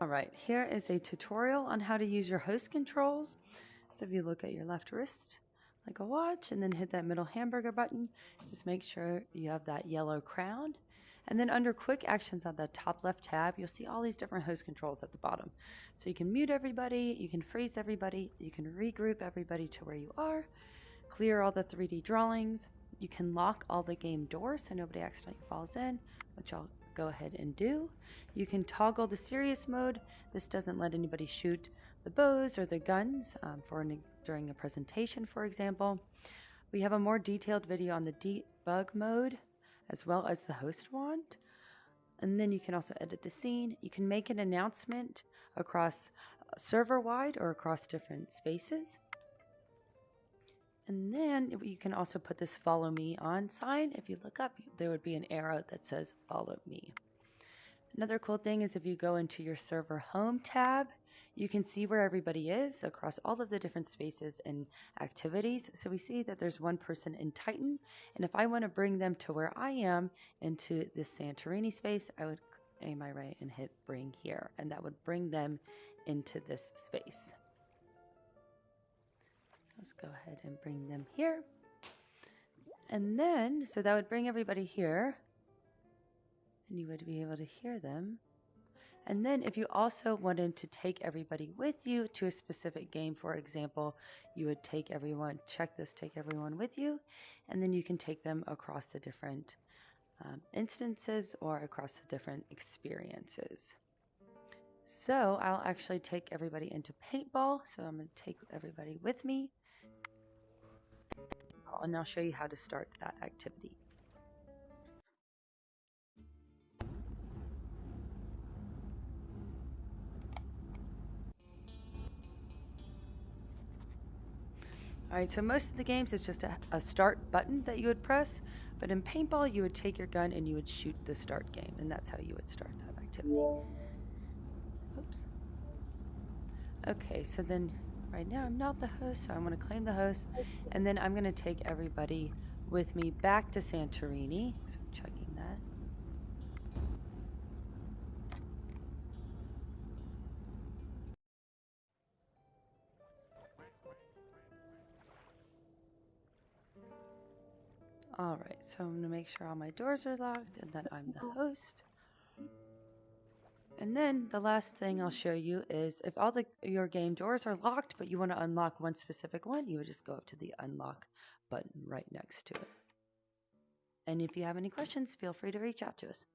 Alright, here is a tutorial on how to use your host controls. So if you look at your left wrist like a watch and then hit that middle hamburger button, just make sure you have that yellow crown. And then under quick actions on the top left tab, you'll see all these different host controls at the bottom. So you can mute everybody, you can freeze everybody, you can regroup everybody to where you are, clear all the 3D drawings, you can lock all the game doors so nobody accidentally falls in, which I'll go ahead and do. You can toggle the serious mode. This doesn't let anybody shoot the bows or the guns during a presentation, for example. We have a more detailed video on the debug mode as well as the host wand. And then you can also edit the scene. You can make an announcement across server-wide or across different spaces. And then you can also put this follow me on sign. If you look up, there would be an arrow that says follow me. Another cool thing is if you go into your server home tab, you can see where everybody is across all of the different spaces and activities. So we see that there's one person in Titan, and if I want to bring them to where I am into this Santorini space, I would aim my right and hit bring here, and that would bring them into this space. Let's go ahead and bring them here. And then, so that would bring everybody here, and you would be able to hear them. And then if you also wanted to take everybody with you to a specific game, for example, you would take everyone, check this, take everyone with you, and then you can take them across the different instances or across the different experiences. So I'll actually take everybody into paintball. So I'm going to take everybody with me, and I'll show you how to start that activity. Alright, so most of the games it's just a start button that you would press, but in paintball you would take your gun and you would shoot the start game, and that's how you would start that activity. Oops. Okay, so then right now I'm not the host, so I'm going to claim the host, and then I'm going to take everybody with me back to Santorini. So I'm checking that. Alright, so I'm going to make sure all my doors are locked and that I'm the host. And then the last thing I'll show you is if all your game doors are locked but you want to unlock one specific one, you would just go up to the unlock button right next to it. And if you have any questions, feel free to reach out to us.